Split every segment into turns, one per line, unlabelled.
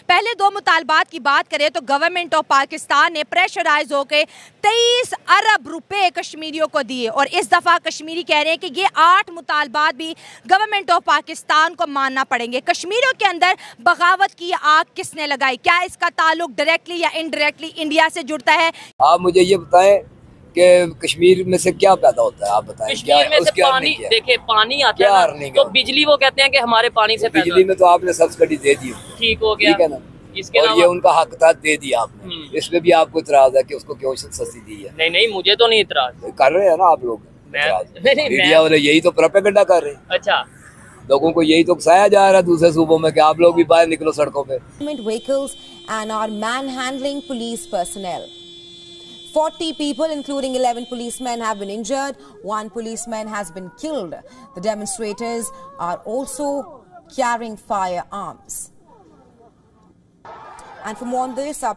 पहले दो मुतालबात की बात करें तो गवर्नमेंट ऑफ पाकिस्तान ने प्रेशराइज होकर 23 अरब रुपए कश्मीरियों को दिए और इस दफ़ा कश्मीरी कह रहे हैं कि ये 8 मुतालबात भी गवर्नमेंट ऑफ पाकिस्तान को मानना पड़ेंगे। कश्मीरियों के अंदर बगावत की आग किसने लगाई? क्या इसका ताल्लुक डायरेक्टली या इनडायरेक्टली इंडिया से जुड़ता है?
आप मुझे ये बताएं कि कश्मीर में से क्या पैदा होता है, आप बताएं।
कश्मीर में से पानी, देखिए पानी आता है ना, तो बिजली वो कहते हैं कि हमारे पानी से
बिजली में तो आपने सब्सिडी दे दी, ठीक
हो गया,
ठीक है ना। इसके और ये उनका हक था, दे दिया आपने, इसमें भी आपको इतराज है कि उसको क्यों सस्ती दी है?
नहीं, मुझे तो नहीं इतराज।
कर रहे हैं ना आप लोग, मीडिया वाले यही तो प्रोपेगेंडा कर रहे हैं।
अच्छा,
लोगों को यही तो उकसाया जा रहा है दूसरे सूबों में कि आप लोग भी बाहर निकलो सड़कों पे।
Vehicles and are manhandling police personnel. 40 people, including 11 policemen, have been injured. 1 policeman has been killed. The demonstrators are also carrying firearms. And for more on this, our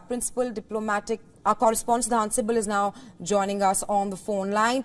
correspondent Siddhant Sibal is now joining us on the phone line.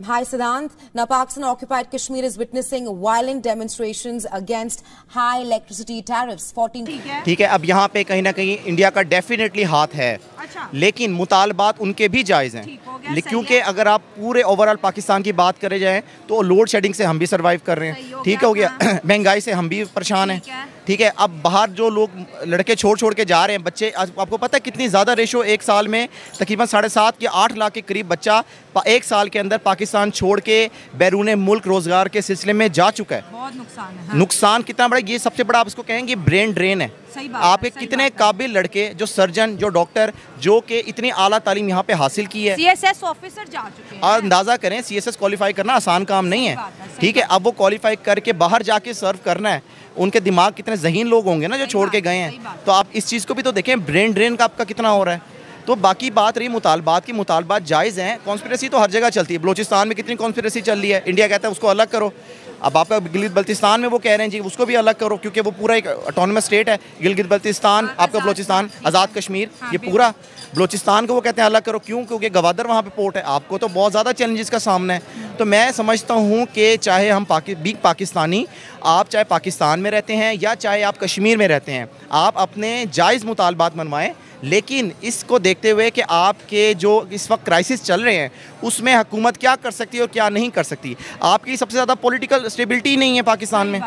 Hi Siddhant. Now Pakistan-occupied Kashmir is witnessing violent demonstrations against high electricity tariffs. 14
ठीक है, अब यहाँ पे कहीं ना कहीं India का definitely हाथ है। अच्छा। लेकिन मुतालबात उनके भी जायज़ हैं, क्योंकि अगर आप पूरे ओवरऑल पाकिस्तान की बात करे जाएँ तो लोड शेडिंग से हम भी सर्वाइव कर रहे हैं, ठीक हो गया, महंगाई से हम भी परेशान हैं, ठीक है। अब बाहर जो लोग लड़के छोड़ के जा रहे हैं, बच्चे, आपको पता है कितनी ज़्यादा रेशो एक साल में तकरीबन 7.5 या 8 लाख के करीब बच्चा एक साल के अंदर पाकिस्तान छोड़ के बैरून मुल्क रोज़गार के सिलसिले में जा चुका है। बहुत नुकसान है। हाँ। नुकसान कितना बड़ा, ये सबसे बड़ा आप इसको कहेंगे ब्रेन ड्रेन है। आपके कितने काबिल लड़के जो सर्जन, जो डॉक्टर, जो कि इतनी आला तालीम यहाँ पे हासिल की है,
CSS ऑफिसर जा चुके हैं।
और अंदाज़ा करें CSS क्वालिफाई करना आसान काम नहीं है, ठीक है। अब वो क्वालिफाई करके बाहर जाके सर्व करना है, उनके दिमाग कितने ज़हीन लोग होंगे ना जो छोड़ के गए हैं। तो आप इस चीज़ को भी तो देखें, ब्रेन ड्रेन का आपका कितना हो रहा है। तो बाकी बात रही मुतालबात की, मुतालबात जायज़ हैं। कॉन्स्पिरेसी तो हर जगह चलती है, बलोचिस्तान में कितनी कॉन्स्पिरेसी चल रही है, इंडिया कहता है उसको अलग करो। अब आपका गिलगित बल्तिस्तान में वो कह रहे हैं जी उसको भी अलग करो, क्योंकि वो पूरा एक ऑटोनमस स्टेट है। गिलगित बल्तिस्तान, आपका बलोचिस्तान, आज़ाद कश्मीर, ये पूरा बलोचिस्तान को वो कहते हैं अलग करो। क्यों? क्योंकि गवादर वहाँ पे पोर्ट है। आपको तो बहुत ज़्यादा चैलेंजेस का सामना है। तो मैं समझता हूँ कि चाहे हम पाकिस्तानी, आप चाहे पाकिस्तान में रहते हैं या चाहे आप कश्मीर में रहते हैं, आप अपने जायज़ मुतालबात मनवाएँ, लेकिन इसको देखते हुए कि आपके जो इस वक्त क्राइसिस चल रहे हैं उसमें हुकूमत क्या कर सकती है और क्या नहीं कर सकती। आपकी सबसे ज़्यादा पॉलिटिकल स्टेबिलिटी नहीं है पाकिस्तान में।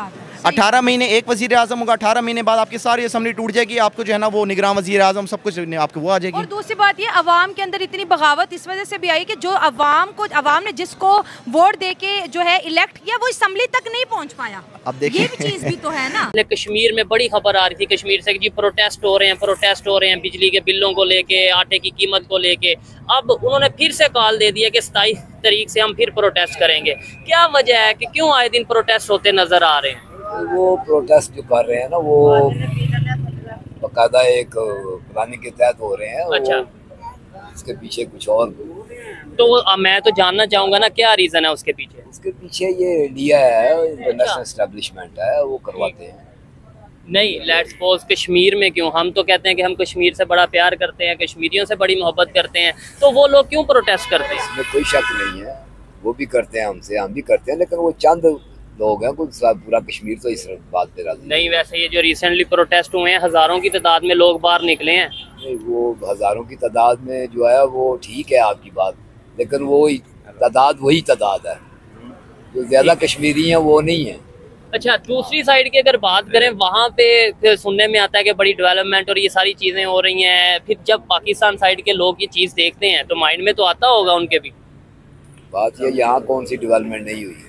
18 महीने एक वज़ीर आज़म होगा, 18 महीने बाद आपकी सारी असम्बली टूट जाएगी, आपको जो है ना वो निगरान वज़ीर आज़म सब कुछ आपको वो आ जाएगी।
और दूसरी बात ये, अवाम के अंदर इतनी बगावत इस वजह से भी आई कि जो अवाम ने जिसको वोट दे के जो है इलेक्ट किया वो असम्बली तक नहीं पहुँच पाया। अब देखिए, ये भी चीज़ भी तो है ना।
कश्मीर में बड़ी खबर आ रही थी कश्मीर से जी प्रोटेस्ट हो रहे हैं बिजली के बिलों को लेके, आटे की कीमत को लेके। अब उन्होंने फिर से कॉल दे दिया कि 27 तारीख से हम फिर प्रोटेस्ट करेंगे। क्या वजह है कि क्यों आए दिन प्रोटेस्ट होते नजर आ रहे हैं?
वो प्रोटेस्ट जो कर रहे हैं ना, वो बाकायदा एक प्लानिंग के तहत हो रहे हैं। अच्छा, उसके पीछे कुछ और
तो मैं तो जानना चाहूँगा ना, क्या रीज़न है उसके पीछे?
उसके पीछे ये इंडिया है, इंटरनेशनल एस्टेब्लिशमेंट है, वो करवाते हैं।
नहीं, लेट्स सपोज कश्मीर में क्यों? हम तो कहते हैं कि हम कश्मीर से बड़ा प्यार करते हैं, कश्मीरियों से बड़ी मोहब्बत करते हैं, तो वो लोग क्यों प्रोटेस्ट करते हैं?
इसमें कोई शक नहीं है, वो भी करते हैं हमसे, हम भी करते हैं, लेकिन वो चंद लोग हैं, कुछ पूरा कश्मीर तो इस बात पे राजी
नहीं। वैसे ये जो रिसेंटली प्रोटेस्ट हुए हैं, हज़ारों की तादाद में लोग बाहर निकले हैं।
नहीं, वो हज़ारों की तादाद में जो है वो ठीक है आपकी बात, लेकिन वो वही तादाद है, जो ज़्यादा कश्मीरी हैं वो नहीं है।
अच्छा, दूसरी साइड की अगर बात करें, वहाँ पे सुनने में आता है कि बड़ी डेवलपमेंट और ये सारी चीज़ें हो रही हैं। फिर जब पाकिस्तान साइड के लोग ये चीज़ देखते हैं तो माइंड में तो आता होगा उनके भी।
बात ये, यहाँ कौन सी डेवलपमेंट नहीं हुई है?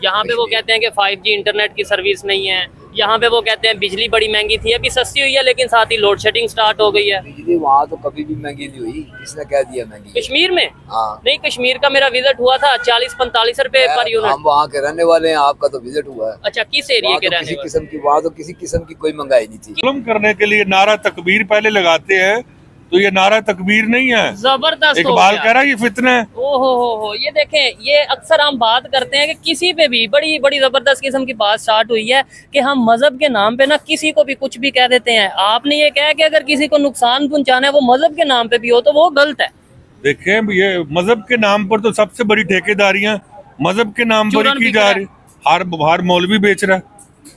यहाँ पे वो कहते हैं कि 5G इंटरनेट की सर्विस नहीं है। यहाँ पे वो कहते हैं बिजली बड़ी महंगी थी, अभी सस्ती हुई है, लेकिन साथ ही लोड शेडिंग स्टार्ट हो गई है।
बिजली वहाँ तो कभी भी महंगी नहीं हुई, किसने कह दिया महंगी?
कश्मीर में?
हाँ।
नहीं, कश्मीर का मेरा विजिट हुआ था, 40-45 रुपए पर यूनिट।
हम वहाँ के रहने वाले हैं, आपका तो विजिट हुआ है।
अच्छा, किस एरिया के रहने वाले?
किस्म की वहाँ तो किसी किस्म की कोई महंगाई नहीं थी।
जुल्म करने के लिए नारा तकबीर पहले लगाते हैं, तो ये नारा तकबीर नहीं है,
जबरदस्त।
इकबाल कह रहा है ये फितना है।
ओहो, ये देखें, ये अक्सर हम बात करते हैं कि किसी पे भी बड़ी बड़ी जबरदस्त किस्म की बात स्टार्ट हुई है कि हम मजहब के नाम पे ना किसी को भी कुछ भी कह देते हैं। आपने ये कहा कि अगर किसी को नुकसान पहुंचाना है वो मजहब के नाम पे भी हो तो वो गलत है।
देखें, ये मजहब के नाम पर तो सबसे बड़ी ठेकेदारियां मजहब के नाम पर ही की जा रही। हर मौलवी बेच रहा है,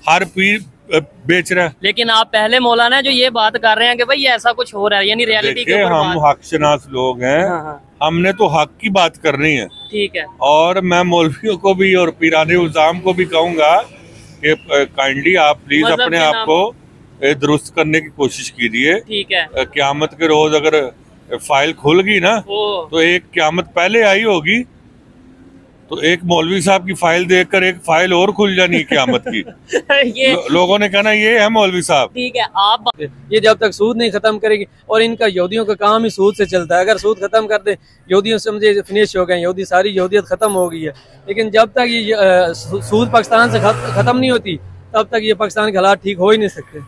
हर पीर बेच रहा है।
लेकिन आप पहले मौलाना जो ये बात कर रहे हैं कि भाई ऐसा कुछ हो रहा है, यानी रियलिटी के ऊपर
हम हकशनास लोग हैं।
हाँ।
हमने तो हक की बात करनी है।
ठीक है।
और मैं मौलवियों को भी और पीराने उल्जाम को भी कहूंगा कि काइंडली आप प्लीज अपने आप को दुरुस्त करने की कोशिश कीजिए।
ठीक है।
क़यामत के रोज अगर फाइल खुल गई ना तो एक क़यामत पहले आई होगी, तो एक मौलवी साहब की फाइल देखकर एक फाइल और खुल जानी क़यामत की।
ये
लोगों ने कहना ये है मौलवी साहब।
ठीक है। आप
ये जब तक सूद नहीं खत्म करेगी, और इनका यहूदियों का काम ही सूद से चलता है। अगर सूद खत्म कर दे, यहूदियों समझे फिनिश हो गए, यहूदी सारी यहूदियत खत्म हो गई है। लेकिन जब तक ये सूद पाकिस्तान से खत्म नहीं होती, तब तक ये पाकिस्तान के हालात ठीक हो ही नहीं सकते।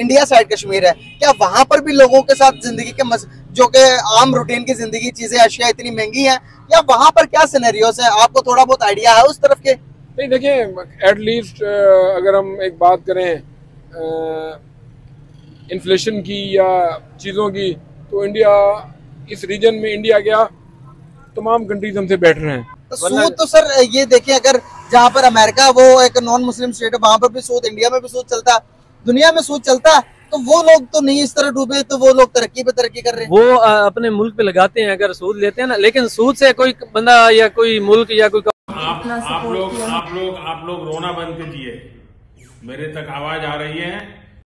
इंडिया साइड कश्मीर है, क्या वहाँ पर भी लोगों के साथ जिंदगी के जो कि आम रूटीन की जिंदगी चीजें अशिया इतनी महंगी हैं, या वहाँ पर क्या सिनेरियोस है? आपको थोड़ा बहुत आइडिया है उस तरफ के?
नहीं, देखिए एटलीस्ट अगर हम एक बात करें इन्फ्लेशन की या चीज़ों की, तो इंडिया इस रीजन में, इंडिया क्या तमाम कंट्रीज हमसे बेटर हैं।
तो सूद तो सर ये देखिए, अगर जहाँ पर अमेरिका वो एक नॉन मुस्लिम स्टेट है, वहाँ पर भी सूद, इंडिया में भी सूद चलता है, दुनिया में सूद चलता है, तो वो लोग तो नहीं इस तरह डूबे, तो वो लोग तरक्की पे तरक्की कर रहे हैं।
वो अपने मुल्क पे लगाते हैं अगर सूद लेते हैं ना, लेकिन सूद से कोई बंदा या कोई मुल्क या कोई
आप लोग रोना बंद कीजिए। मेरे तक आवाज आ रही है।